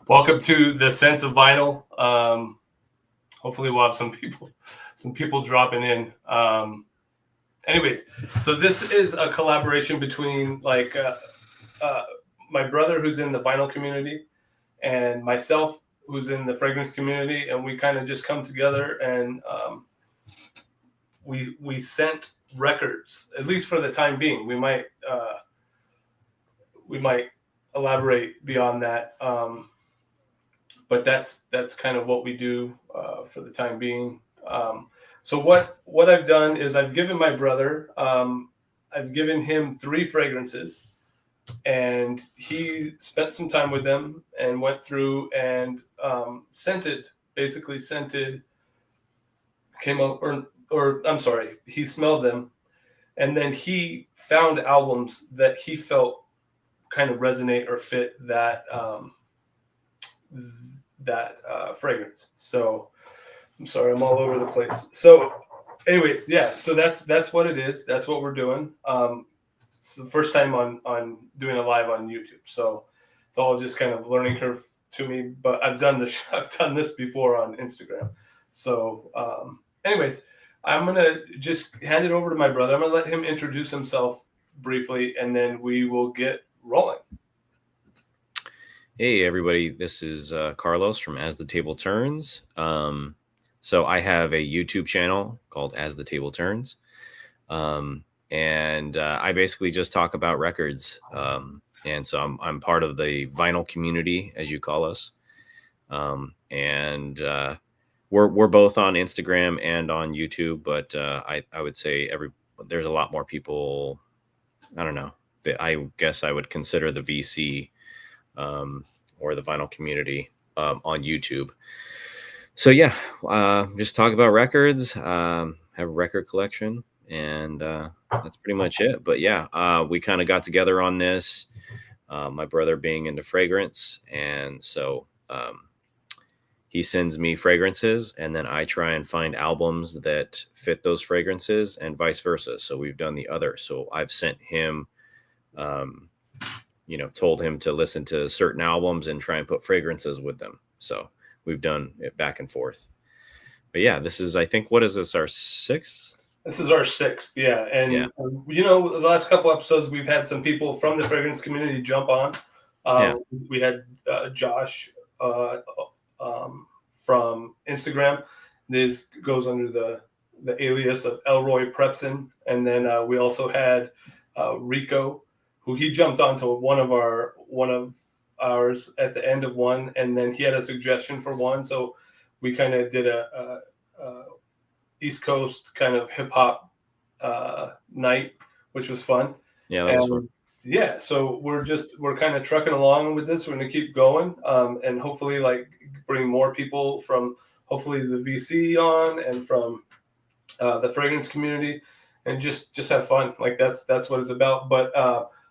Welcome to the Sense of Vinyl. Hopefully, we'll have some people dropping in. Anyways, so this is a collaboration between my brother, who's in the vinyl community, and myself, who's in the fragrance community, and we kind of just come together and we sent records, at least for the time being. We might elaborate beyond that, but that's kind of what we do for the time being. So what I've done is I've given my brother, I've given him 3 fragrances, and he spent some time with them and went through and scented, came up, or I'm sorry, he smelled them, and then he found albums that he felt kind of resonate or fit that fragrance. So I'm sorry, I'm all over the place. So anyways, yeah, so that's what it is. That's what we're doing. It's the first time on doing a live on YouTube. So it's all just kind of learning curve to me, but I've done this before on Instagram. So anyways, I'm going to just hand it over to my brother. I'm going to let him introduce himself briefly, and then we will get rolling. Hey, everybody. This is Carlos from As the Table Turns. So I have a YouTube channel called As the Table Turns. And I basically just talk about records. And so I'm part of the vinyl community, as you call us. We're both on Instagram and on YouTube, but I would say there's a lot more people, I don't know, that I guess I would consider the VC or the vinyl community on YouTube. So yeah, just talk about records, have a record collection, and that's pretty much it. But yeah, we kind of got together on this, my brother being into fragrance, and so he sends me fragrances, and then I try and find albums that fit those fragrances, and vice versa. So we've done the other. So I've sent him, told him to listen to certain albums and try and put fragrances with them. So we've done it back and forth. But yeah, this is, I think, what is this, our 6th? This is our 6th, yeah. And, yeah. The last couple episodes, we've had some people from the fragrance community jump on. We had Josh from Instagram. This goes under the alias of Elroy Prepson. And then we also had Rico, who he jumped onto one of ours at the end of one, and then he had a suggestion for one. So we kind of did a East Coast kind of hip hop night, which was fun. Yeah, that was fun. Yeah, so we're kind of trucking along with this. We're going to keep going, and hopefully bring more people from hopefully the VC on and from the fragrance community, and just have fun. That's what it's about. But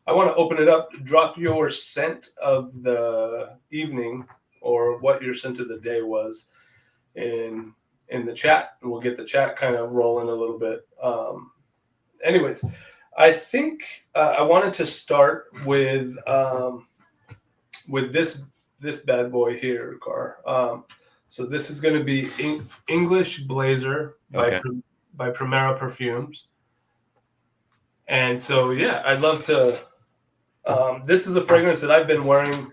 I want to open it up. Drop your scent of the evening or what your scent of the day was in the chat, and we'll get the chat kind of rolling a little bit. Anyways, I think I wanted to start with this bad boy here, Car. So this is going to be English Blazer by Primera Perfumes. And so, yeah, I'd love to. This is a fragrance that I've been wearing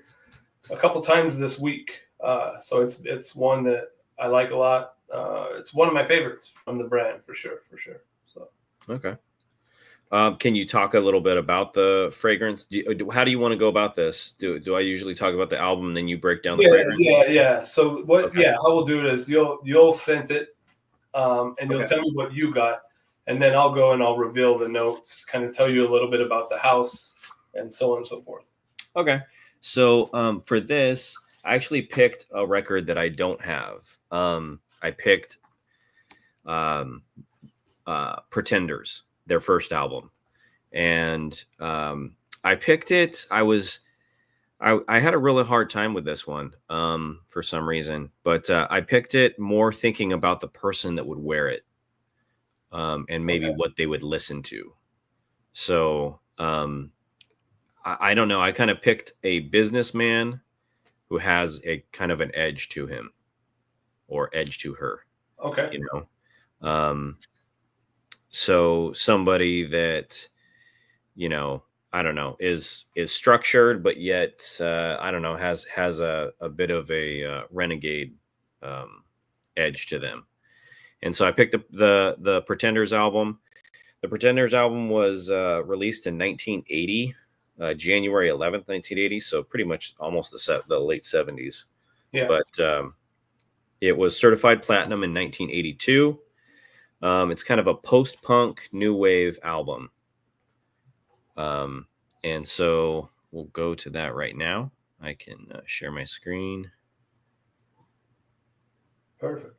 a couple times this week. So it's one that I like a lot. It's one of my favorites from the brand for sure. So okay. Can you talk a little bit about the fragrance? How do you want to go about this? Do I usually talk about the album and then you break down the fragrance? Yeah. So how we'll do it is you'll scent it, and you'll tell me what you got, and then I'll go and I'll reveal the notes, kind of tell you a little bit about the house, and so on and so forth. Okay. So for this, I actually picked a record that I don't have. I picked Pretenders, their first album, and I picked it. I had a really hard time with this one for some reason, but I picked it more thinking about the person that would wear it and maybe what they would listen to. So I don't know. I kind of picked a businessman who has a kind of an edge to him or edge to her, Okay. you know? So somebody that, you know, I don't know, is structured, but yet, I don't know, has a bit of a renegade um, edge to them. And so I picked up the Pretenders album. The Pretenders album was released in 1980, January 11th, 1980. So pretty much almost the late 70s. Yeah. But it was certified platinum in 1982. It's kind of a post-punk new wave album. And so we'll go to that right now. I can share my screen. Perfect.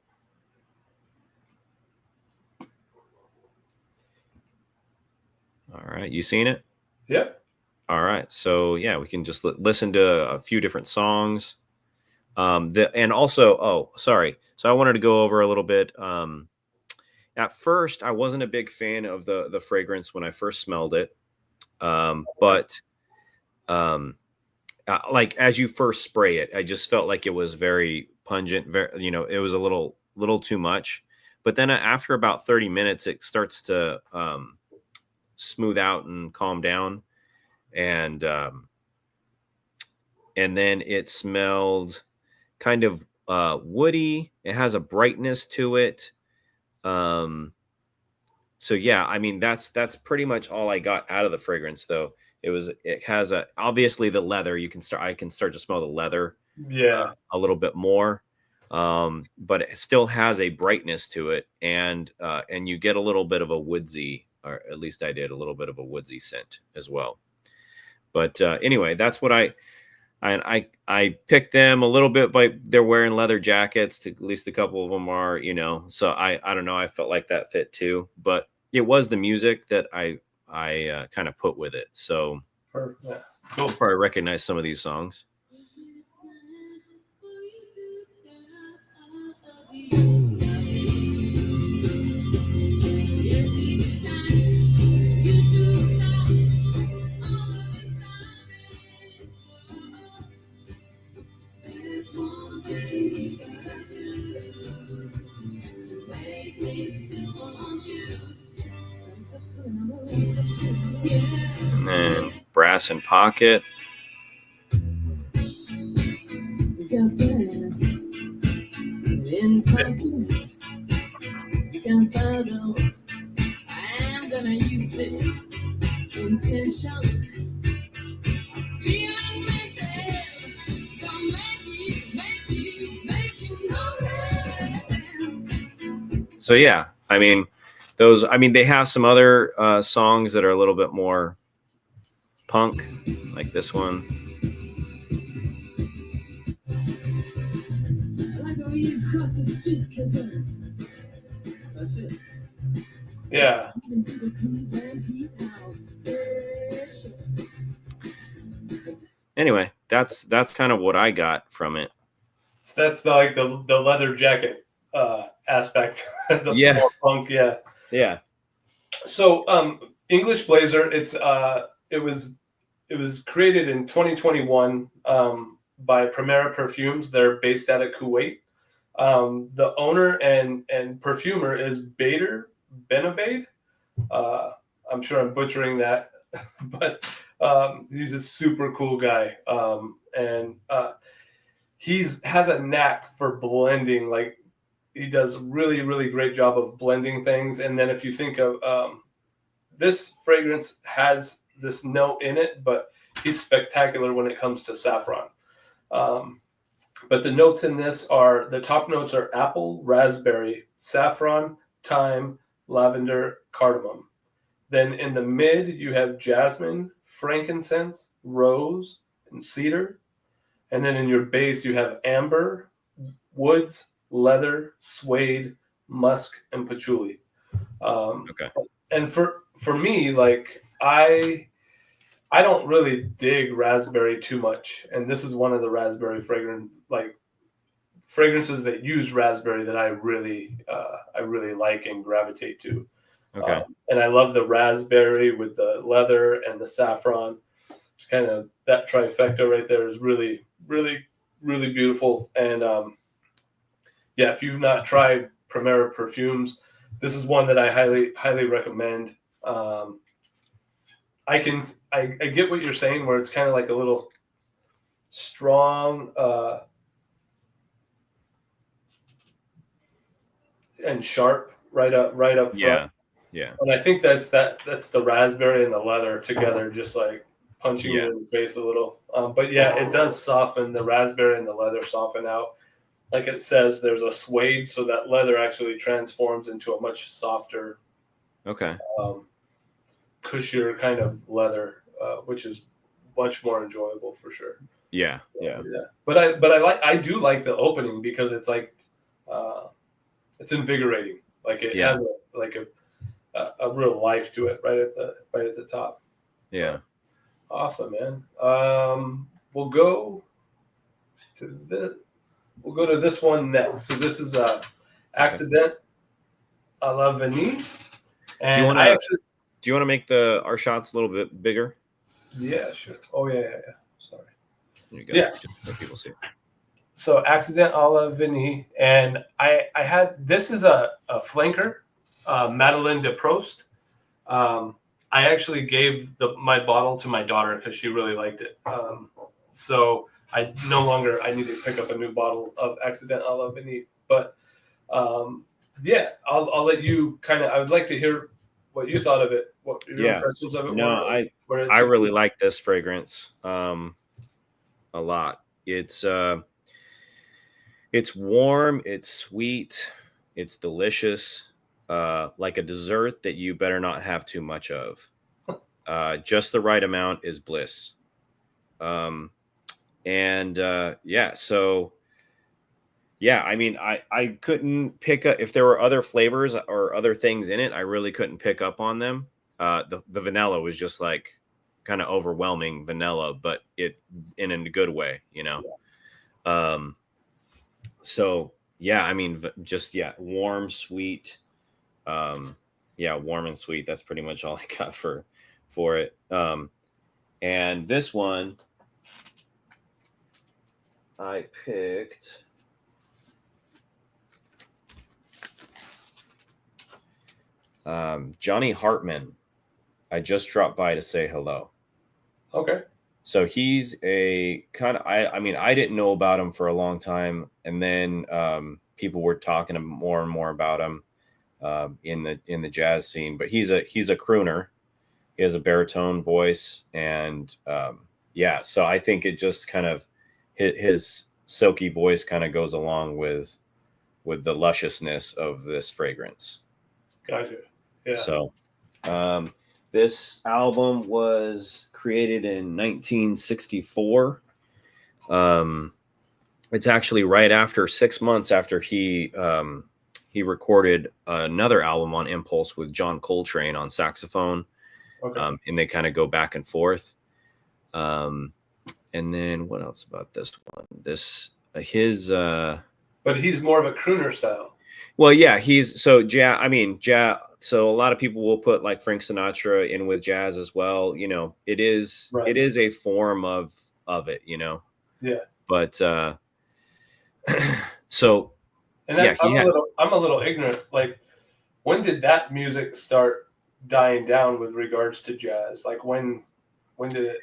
All right. You seen it? Yep. All right. So yeah, we can just listen to a few different songs. And also, oh, sorry. So I wanted to go over a little bit. At first, I wasn't a big fan of the fragrance when I first smelled it. But like as you first spray it, I just felt like it was very pungent. Very, it was a little too much. But then after about 30 minutes, it starts to smooth out and calm down, and then it smelled kind of woody. It has a brightness to it. So yeah, I mean that's pretty much all I got out of the fragrance, though. It has obviously the leather. I can start to smell the leather Yeah. a little bit more, but it still has a brightness to it, and you get a little bit of a woodsy, or at least I did, a little bit of a woodsy scent as well. But anyway, that's what I picked them a little bit by they're wearing leather jackets. At least a couple of them are, So I don't know. I felt like that fit too, but it was the music that I kind of put with it. So Perfect. Yeah. you'll probably recognize some of these songs. And then Brass and Pocket. Got brass in pocket. Got bottle. I'm gonna use it. Intention. Feeling mental. Gonna make you notice. So yeah, I mean, they have some other songs that are a little bit more punk, like this one. Yeah. Anyway, that's kind of what I got from it. So that's the leather jacket aspect. Yeah. More punk. Yeah. Yeah. So English Blazer, it was created in 2021 by Primera Perfumes. They're based out of Kuwait. The owner and perfumer is Bader Benabaid. I'm sure I'm butchering that, but he's a super cool guy. And has a knack for blending. Like he does really, really great job of blending things. And then if you think of this fragrance has this note in it, but he's spectacular when it comes to saffron. But the notes in this the top notes are apple, raspberry, saffron, thyme, lavender, cardamom. Then in the mid, you have jasmine, frankincense, rose, and cedar. And then in your base, you have amber, woods, leather, suede, musk, and patchouli. Okay. And for me, like I don't really dig raspberry too much, and this is one of the raspberry fragrances that use raspberry that I really like and gravitate to. Okay. And I love the raspberry with the leather and the saffron. it's kind of that trifecta right there is really, really, really beautiful. And yeah, if you've not tried Primera Perfumes, this is one that I highly recommend. I get what you're saying, where it's kind of like a little strong and sharp right up front. Yeah. Yeah. And I think that's the raspberry and the leather together, just like punching Yeah. you in the face a little. But yeah, it does soften. The raspberry and the leather soften out. Like it says, there's a suede, so that leather actually transforms into a much softer, Okay. cushier kind of leather, which is much more enjoyable for sure. Yeah. Yeah. But I do like the opening because it's like it's invigorating. Like it has a real life to it right at the top. Yeah. Awesome, man. We'll go to this one next. So this is Accident à la Vanille. And do you want to make our shots a little bit bigger? Yeah, sure. Oh yeah. Sorry. There you go. Yeah. Just let people see it. So Accident à la Vanille, and I had this is a flanker, Madeleine de Prost. I actually gave my bottle to my daughter because she really liked it. So I need to pick up a new bottle of Accident à la Vanille. But yeah, I'll let you I would like to hear what you thought of it. What your impressions of it were. I really like this fragrance a lot. It's warm, it's sweet, it's delicious, like a dessert that you better not have too much of. Just the right amount is bliss. So yeah, I mean, I couldn't pick up if there were other flavors or other things in it. I really couldn't pick up on them. The vanilla was just like kind of overwhelming vanilla, but it in a good way, you know? Yeah. So yeah, I mean, warm, sweet. Warm and sweet. That's pretty much all I got for it. And this one I picked Johnny Hartman. I just dropped by to say hello. Okay. So he's a kind of, I didn't know about him for a long time. And then people were talking more and more about him in the jazz scene, but he's a crooner. He has a baritone voice. And so I think it just kind of, his silky voice kind of goes along with the lusciousness of this fragrance. Gotcha. Yeah. So this album was created in 1964. It's actually right after 6 months after he recorded another album on Impulse with John Coltrane on saxophone. Okay. And they kind of go back and forth. And then what else about this one? But he's more of a crooner style. Well, yeah, so a lot of people will put like Frank Sinatra in with jazz as well. You know, it is a form of it, you know? Yeah. But, so. And I'm a little ignorant. Like, when did that music start dying down with regards to jazz? Like when did it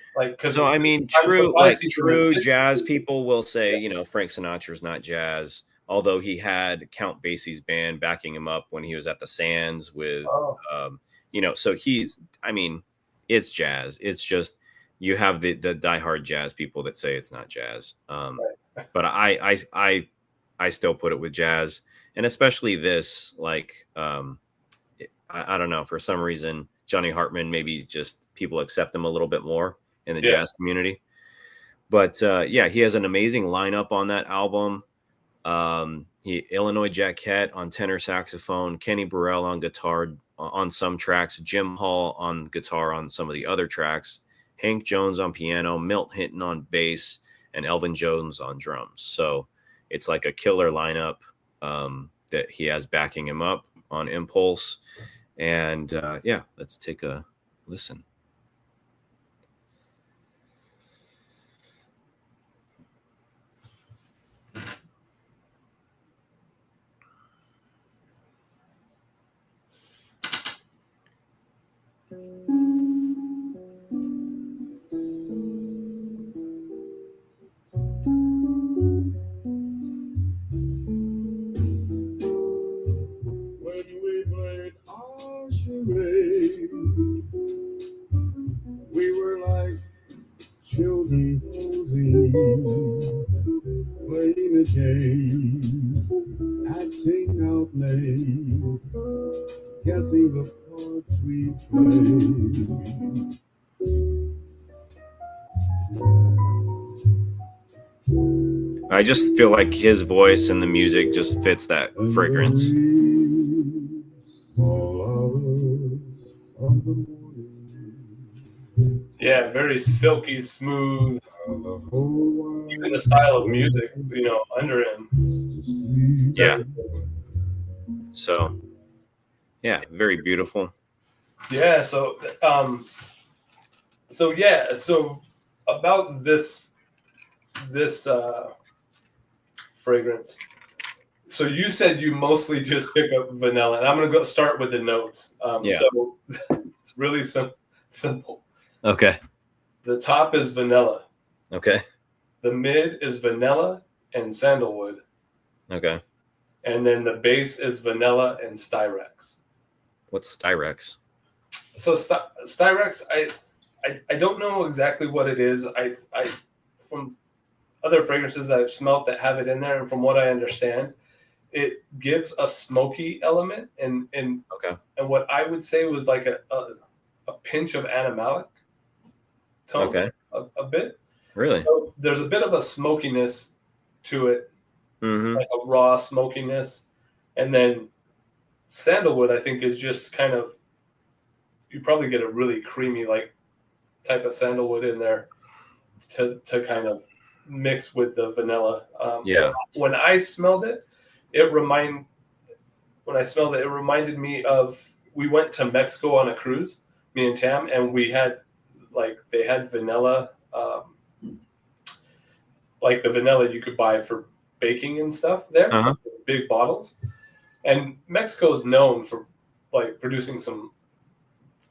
true jazz people will say, you know, Frank Sinatra's not jazz. Although he had Count Basie's band backing him up when he was at the Sands with, so it's jazz. It's just, you have the diehard jazz people that say it's not jazz. But I still put it with jazz, and especially this, like, I don't know, for some reason, Johnny Hartman, maybe just people accept him a little bit more in the jazz community. But he has an amazing lineup on that album. Illinois Jacquette on tenor saxophone, Kenny Burrell on guitar on some tracks, Jim Hall on guitar on some of the other tracks, Hank Jones on piano, Milt Hinton on bass, and Elvin Jones on drums. So it's like a killer lineup that he has backing him up on Impulse. And let's take a listen. playing the games, acting out names, guessing the parts we play. I just feel like his voice and the music just fits that fragrance. Yeah, very silky smooth. Even the style of music, you know, under him. Yeah. So, yeah, very beautiful. Yeah. So about this fragrance. So you said you mostly just pick up vanilla, and I'm gonna go start with the notes. Yeah. So it's really simple. Okay. The top is vanilla. Okay. The mid is vanilla and sandalwood, Okay. and then the base is vanilla and Styrex. What's Styrex? So Styrex, I don't know exactly what it is. I from other fragrances that I've smelt that have it in there, and from what I understand, it gives a smoky element, and Okay. what I would say was like a pinch of animalic tone, Okay. a bit. Really? So there's a bit of a smokiness to it, Mm-hmm. like a raw smokiness, and then sandalwood I think is just kind of, you probably get a really creamy like type of sandalwood in there to kind of mix with the vanilla. Yeah. When I smelled it, it reminded me of, we went to Mexico on a cruise, me and Tam, and we had they had vanilla, like the vanilla you could buy for baking and stuff there, Uh-huh. big bottles. And Mexico is known for like producing some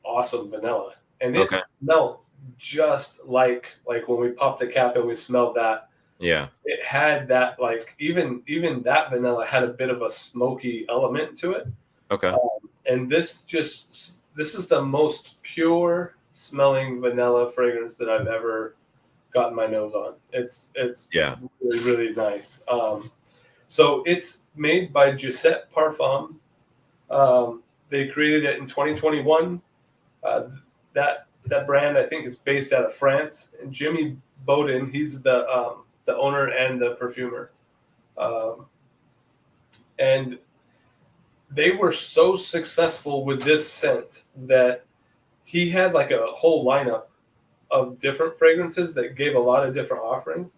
awesome vanilla, and it Okay. smelled just like when we popped the cap and we smelled that. Yeah. It had that, like, even that vanilla had a bit of a smoky element to it. Okay. And this is the most pure smelling vanilla fragrance that I've ever gotten my nose on. It's Yeah. really, really nice. So it's made by Jousset Parfums. They created it in 2021. That brand I think is based out of France. And Jimmy Bowden, he's the owner and the perfumer. And they were so successful with this scent that he had like a whole lineup of different fragrances that gave a lot of different offerings.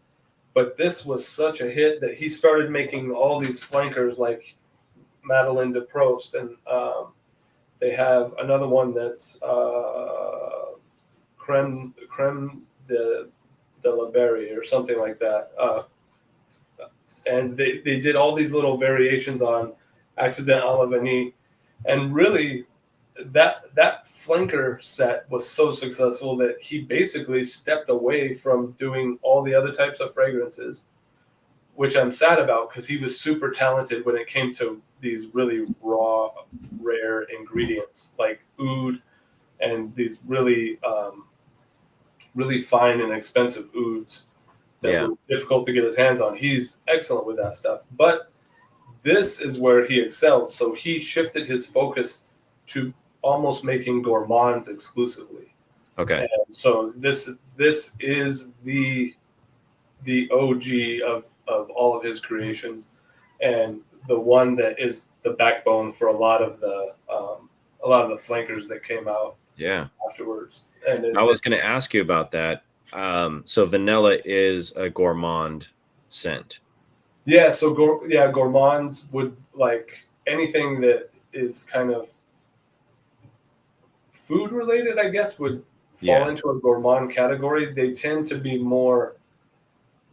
But this was such a hit that he started making all these flankers like Madeleine de Proust, and they have another one that's creme de la Berry or something like that. And they did all these little variations on Accident à la Vanille, and really that flanker set was so successful that he basically stepped away from doing all the other types of fragrances, which I'm sad about because he was super talented when it came to these really raw, rare ingredients like oud and these really really fine and expensive ouds that were difficult to get his hands on. He's excellent with that stuff, but this is where he excelled. So he shifted his focus to almost making gourmands exclusively. Okay. And so this is the OG of all of his creations, and the one that is the backbone for a lot of the flankers that came out afterwards. And I was going to ask you about that. So vanilla is a gourmand scent. Yeah, so gourmands would like anything that is kind of food related, I guess, would fall into a gourmand category. They tend to be more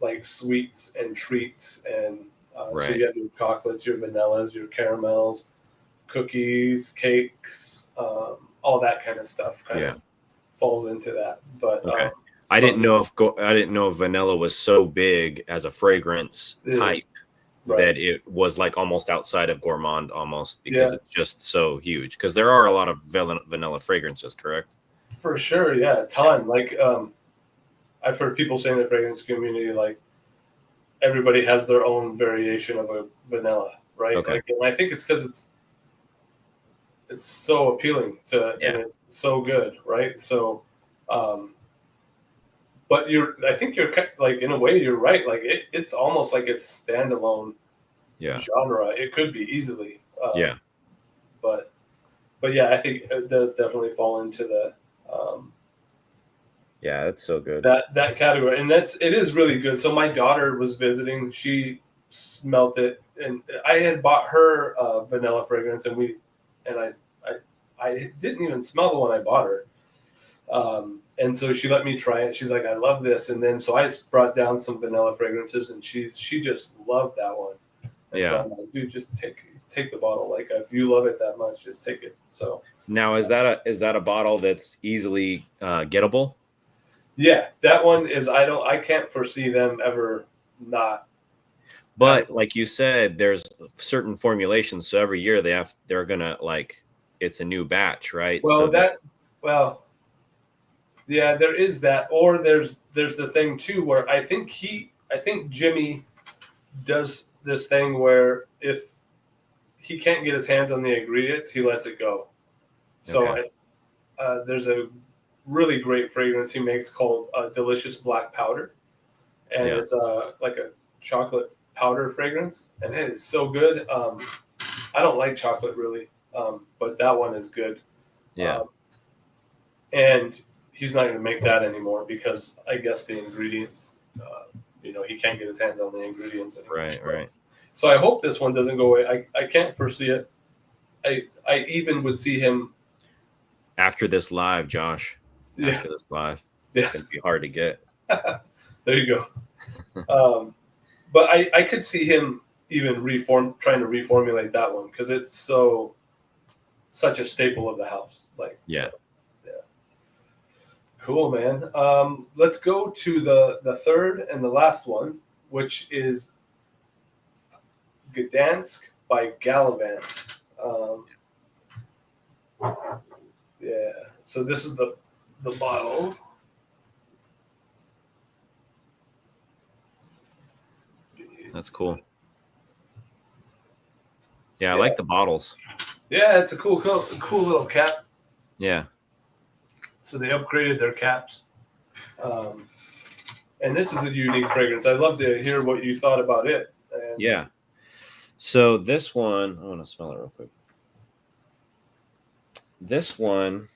like sweets and treats, and so you have your chocolates, your vanillas, your caramels, cookies, cakes, all that kind of stuff of falls into that. But I didn't know if vanilla was so big as a fragrance type that it was like almost outside of gourmand almost, because it's just so huge. Because there are a lot of vanilla fragrances, correct? For sure, yeah, a ton. Like I've heard people say in the fragrance community, like everybody has their own variation of a vanilla, right? Okay. Like, and I think it's because it's so appealing to, and it's so good, right? So, but I think you're like, in a way, you're right. Like it's almost like it's standalone genre. It could be easily. But yeah, I think it does definitely fall into the. Yeah, it's so good. That category, and it is really good. So my daughter was visiting. She smelt it, and I had bought her vanilla fragrance, and I didn't even smell the one I bought her. And so she let me try it. She's like, I love this. And then so I brought down some vanilla fragrances, and she just loved that one. And so I'm like, dude, just take the bottle. Like, if you love it that much, just take it. So now, is that a bottle that's easily gettable? Yeah, that one is. I can't foresee them ever not. But like you said, there's certain formulations. So every year they're gonna, like, it's a new batch, right? Well, yeah, there is that. Or there's the thing too where I think Jimmy does this thing where if he can't get his hands on the ingredients, he lets it go. So there's a really great fragrance he makes called Delicious Black Powder, and it's like a chocolate powder fragrance, and it is so good. I don't like chocolate really, but that one is good. And he's not going to make that anymore because I guess the ingredients, he can't get his hands on the ingredients anymore. Right. So I hope this one doesn't go away. I can't foresee it. I even would see him after this live, Josh. Yeah. After this live, it's gonna be hard to get. There you go. But I could see him even trying to reformulate that one because it's such a staple of the house. Like, yeah. Cool, man. Let's go to the third and the last one, which is Gdańsk by Gallivant. So this is the bottle. That's cool. Yeah, I like the bottles. Yeah, it's a cool little cap. Yeah. So they upgraded their caps. And this is a unique fragrance. I'd love to hear what you thought about it. Yeah. So this one, I want to smell it real quick. This one,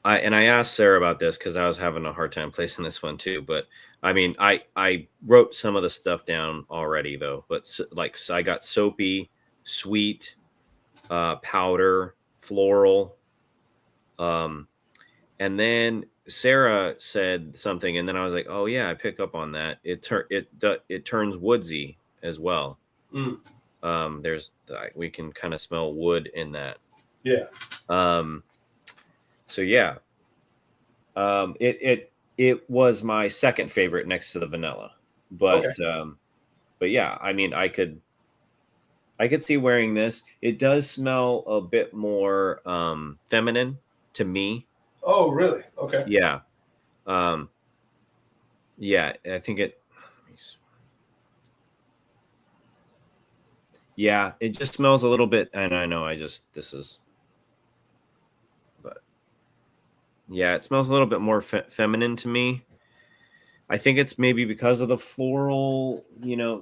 I asked Sarah about this because I was having a hard time placing this one too. But I mean, I wrote some of the stuff down already though. But so I got soapy, sweet, powder, floral, and then Sarah said something, and then I was like, oh yeah, I pick up on that. It turns woodsy as well. We can kind of smell wood in that. Yeah. So yeah, it was my second favorite next to the vanilla, but yeah, I mean, I could see wearing this. It does smell a bit more feminine to me. Oh, really? Okay. Yeah. Yeah, I think it. Yeah, it just smells a little bit, and I know but yeah, it smells a little bit more feminine to me. I think it's maybe because of the floral,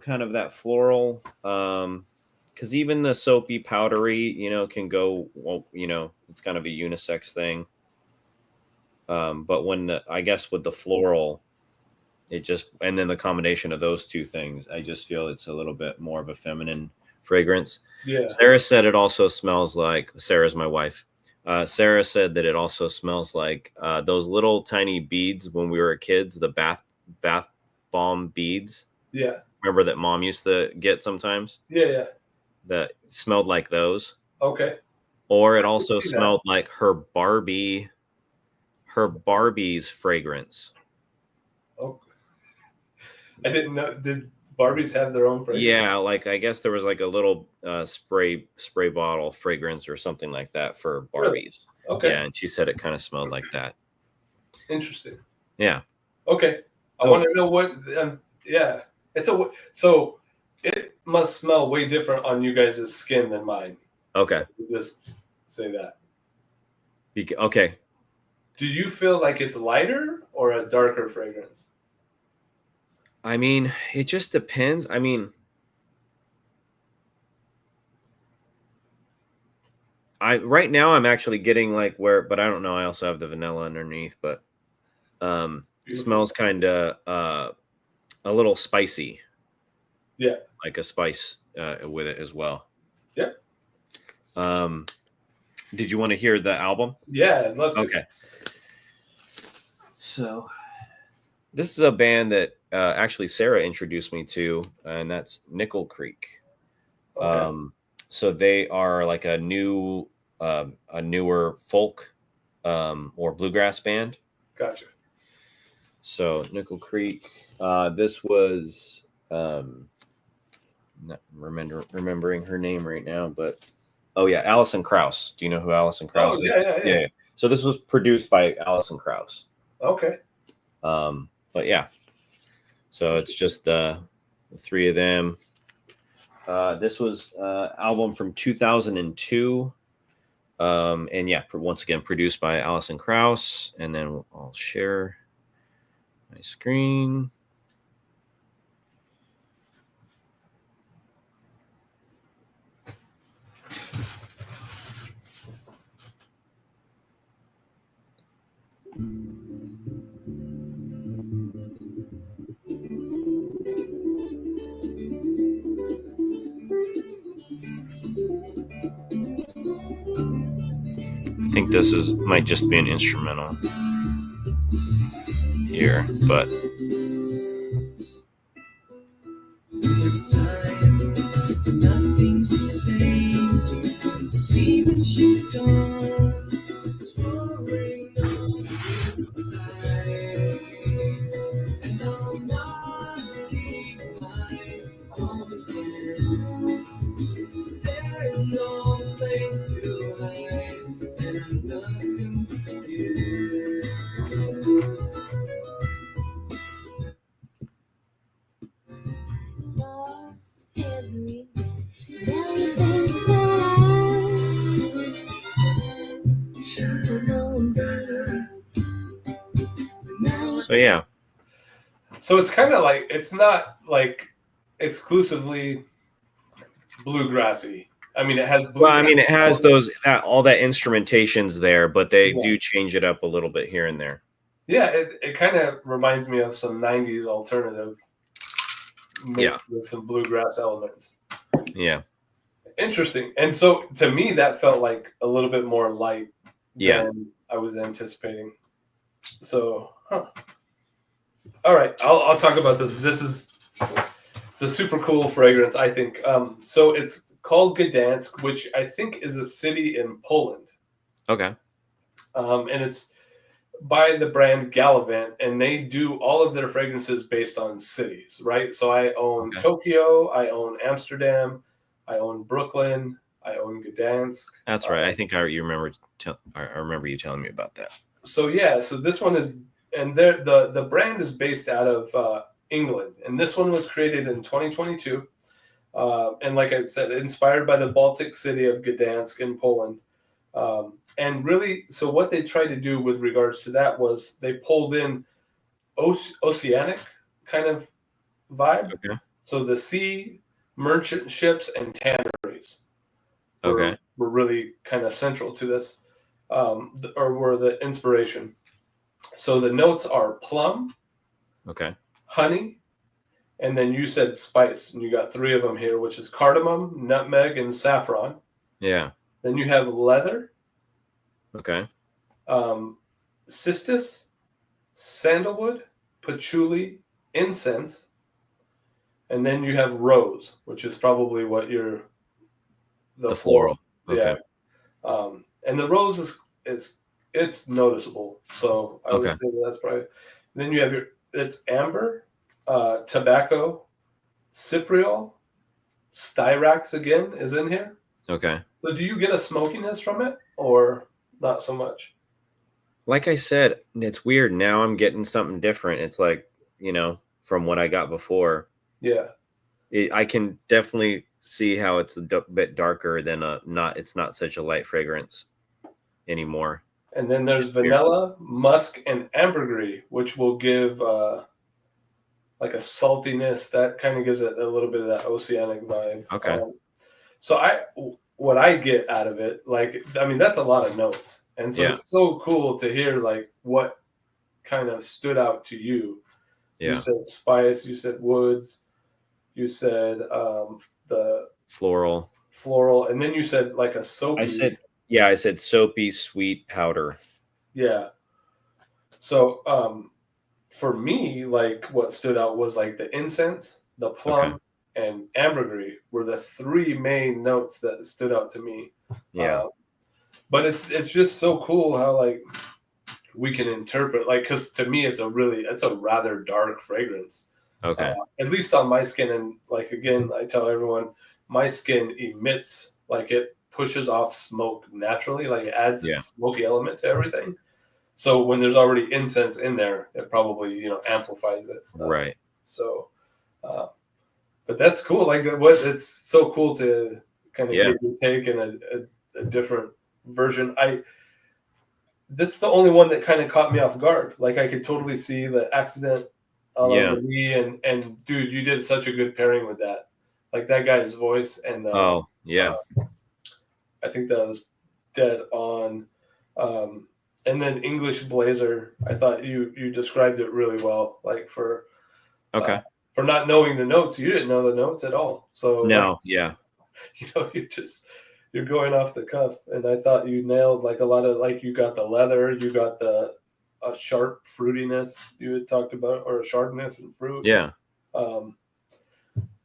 kind of that floral, because even the soapy powdery, can go, it's kind of a unisex thing. But I guess with the floral, and then the combination of those two things, I just feel it's a little bit more of a feminine fragrance. Yeah. Sarah said it also smells like, Sarah's my wife. Sarah said that it also smells like those little tiny beads when we were kids, the bath bomb beads. Yeah. Remember that mom used to get sometimes? Yeah. That smelled like those. Okay. Or it also smelled like her Barbie's fragrance. Oh. I didn't know. Did Barbies have their own fragrance? Yeah, like I guess there was like a little spray bottle fragrance or something like that for Barbies. Really? Okay. Yeah, and she said it kind of smelled like that. Interesting. Yeah. Okay. I want to know what. Yeah, so it must smell way different on you guys' skin than mine. Okay. So just say that. Okay. Do you feel like it's lighter or a darker fragrance? I mean, it just depends. I mean, right now I'm actually getting like but I don't know. I also have the vanilla underneath, but it smells kind of a little spicy. Yeah, like a spice with it as well. Yeah. Did you want to hear the album? Yeah, I'd love to. Okay. So this is a band that actually Sarah introduced me to, and that's Nickel Creek. Okay. So they are like a newer folk or bluegrass band. Gotcha. So Nickel Creek. This was not remembering her name right now, but Alison Krauss. Do you know who Alison Krauss is? Yeah. So this was produced by Alison Krauss. Okay. But yeah, so it's just the three of them. This was album from 2002. And yeah, once again, produced by Alison Krauss. And then I'll share my screen. I think this might just be an instrumental here, but nothing's the same. So you can see when she's gone. It's falling on inside, and I'll not leave my home again. There's no place to hide, and I'm nothing but scared. Lost every everything that I should have known better. so yeah. So it's kind of like, it's not like exclusively bluegrassy. I mean, it has. Well, I mean, it has all that instrumentation's there, but they do change it up a little bit here and there. Yeah, it kind of reminds me of some 90s alternative mixed with some bluegrass elements. Yeah. Interesting. And so to me, that felt like a little bit more light than I was anticipating. So, all right, I'll talk about this. It's a super cool fragrance, I think. So it's called Gdańsk, which I think is a city in Poland. Okay. And it's by the brand Gallivant, and they do all of their fragrances based on cities, right? So I own Tokyo, I own Amsterdam, I own Brooklyn, I own Gdańsk. That's right. I think I remember you telling me about that. So yeah, so this one is, and the brand is based out of England, and this one was created in 2022. And like I said, inspired by the Baltic city of Gdańsk in Poland. And really, so what they tried to do with regards to that was they pulled in oceanic kind of vibe. Okay. So the sea, merchant ships, and tanneries were really kind of central to this, or were the inspiration. So the notes are plum, honey, and then you said spice, and you got three of them here, which is cardamom, nutmeg, and saffron. Yeah. Then you have leather. Cistus, sandalwood, patchouli, incense, and then you have rose, which is probably what you're the floral. Yeah. And the rose it's noticeable. So I would say that's probably. Then you have it's amber, tobacco, cypriol, styrax again is in here. Okay. So do you get a smokiness from it or not so much? Like I said, it's weird. Now I'm getting something different. It's like you know, from what I got before. Yeah. I can definitely see how it's a bit darker than it's not such a light fragrance anymore. And then there's It's weird. vanilla, musk, and ambergris, which will give like a saltiness that kind of gives it a little bit of that oceanic vibe. Okay. So what I get out of it, like, I mean, that's a lot of notes. And so Yeah. it's so cool to hear like what kind of stood out to you. Yeah. You said spice, you said woods, you said the Floral. and then you said like a soapy. I said soapy sweet powder. Yeah. So for me, like what stood out was like the incense, the plum, and ambergris were the three main notes that stood out to me. Yeah. But it's just so cool how like we can interpret, like, because to me it's a rather dark fragrance. Okay. At least on my skin, and like again, I tell everyone, my skin emits, like, it pushes off smoke naturally, like it adds a smoky element to everything. So when there's already incense in there, it probably, you know, amplifies it. Right. So, but that's cool. Like it's so cool to kind of get your take in a different version. That's the only one that kind of caught me off guard. Like I could totally see the accident. And dude, you did such a good pairing with that. Like that guy's voice and I think that was dead on. And then English Blazer, I thought you described it really well. Like for not knowing the notes, you didn't know the notes at all. So no, you know, you're going off the cuff, and I thought you nailed like a lot of, like, you got the leather, you got a sharp fruitiness you had talked about, or a sharpness and fruit. Yeah.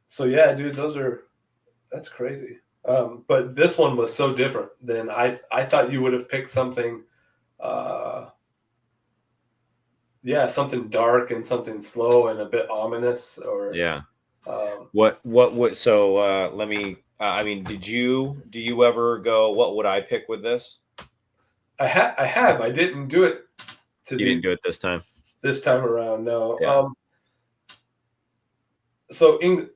So yeah, dude, that's crazy. But this one was so different than I thought you would have picked something. Something dark and something slow and a bit ominous, or let me I mean, do you ever go, what would I pick with this? I have. I didn't do it didn't do it this time around, no. Yeah. So England,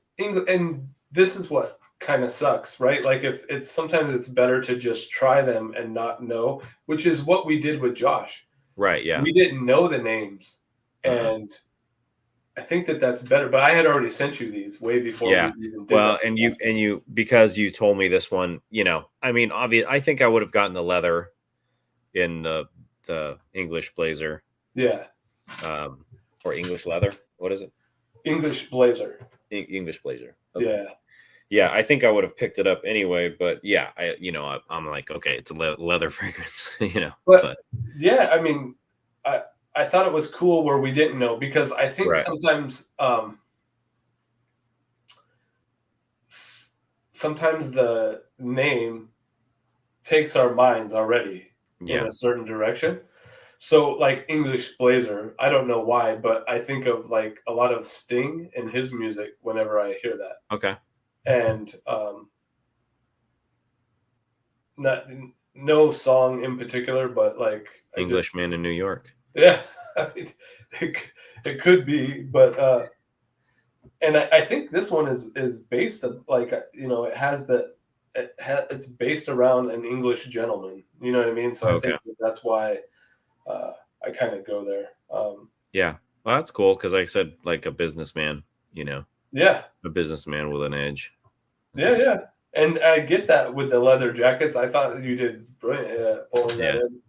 and this is what kind of sucks, right? Like if sometimes it's better to just try them and not know, which is what we did with Josh. Right. Yeah. We didn't know the names, and I think that's better. But I had already sent you these way before. Yeah. We even did well, that. and you because you told me this one, you know, I mean, I think I would have gotten the leather in the English Blazer. Yeah. Or English leather. What is it? English Blazer. English Blazer. Okay. Yeah. Yeah, I think I would have picked it up anyway, but yeah, I'm like, okay, it's a leather fragrance, you know. But yeah, I mean, I thought it was cool where we didn't know, because I think sometimes the name takes our minds already in a certain direction. So like English Blazer, I don't know why, but I think of like a lot of Sting in his music whenever I hear that. Okay. And no song in particular, but like Englishman in New York. Yeah, I mean, it could be, but and I think this one is based on, like, you know, it's based around an English gentleman. You know what I mean? So I think that's why I kind of go there. Yeah, well, that's cool, because like I said, like a businessman, you know. Yeah, a businessman with an edge. Yeah, and I get that with the leather jackets. I thought you did brilliant pulling that in.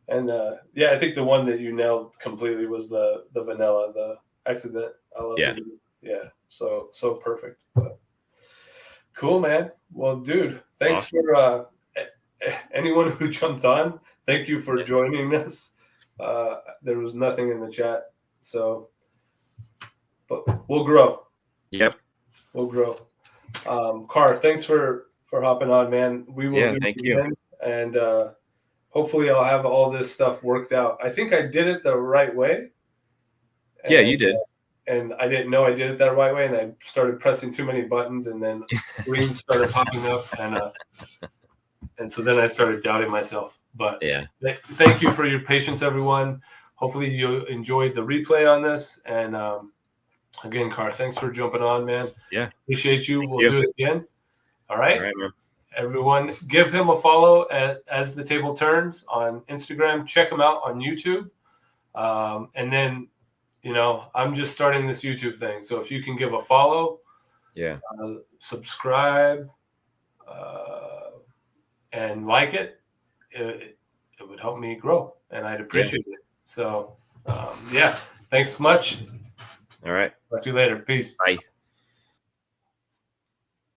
And I think the one that you nailed completely was the vanilla, the accident. I love it. Yeah, so perfect. But cool, man. Well, dude, thanks for anyone who jumped on. Thank you for joining us. There was nothing in the chat, but we'll grow. Yep, we'll grow. Car, thanks for hopping on, man. We will do thank it you. again, and hopefully I'll have all this stuff worked out. I think I did it the right way. Yeah, you did. And I didn't know I did it that right way, and I started pressing too many buttons, and then screens started popping up, and so then I started doubting myself. But thank you for your patience, everyone. hopefully you enjoyed the replay on this. And again, Car, thanks for jumping on, man. Yeah. Appreciate you. Thank We'll you. do it again. All right. All right, man. Everyone, give him a follow at As the Table Turns on Instagram. Check him out on YouTube. And then, you know, I'm just starting this YouTube thing. So if you can give a follow, Yeah. Subscribe, and like it, it would help me grow, and I'd appreciate it. So, yeah, thanks much. All right. Talk to you later. Peace. Bye.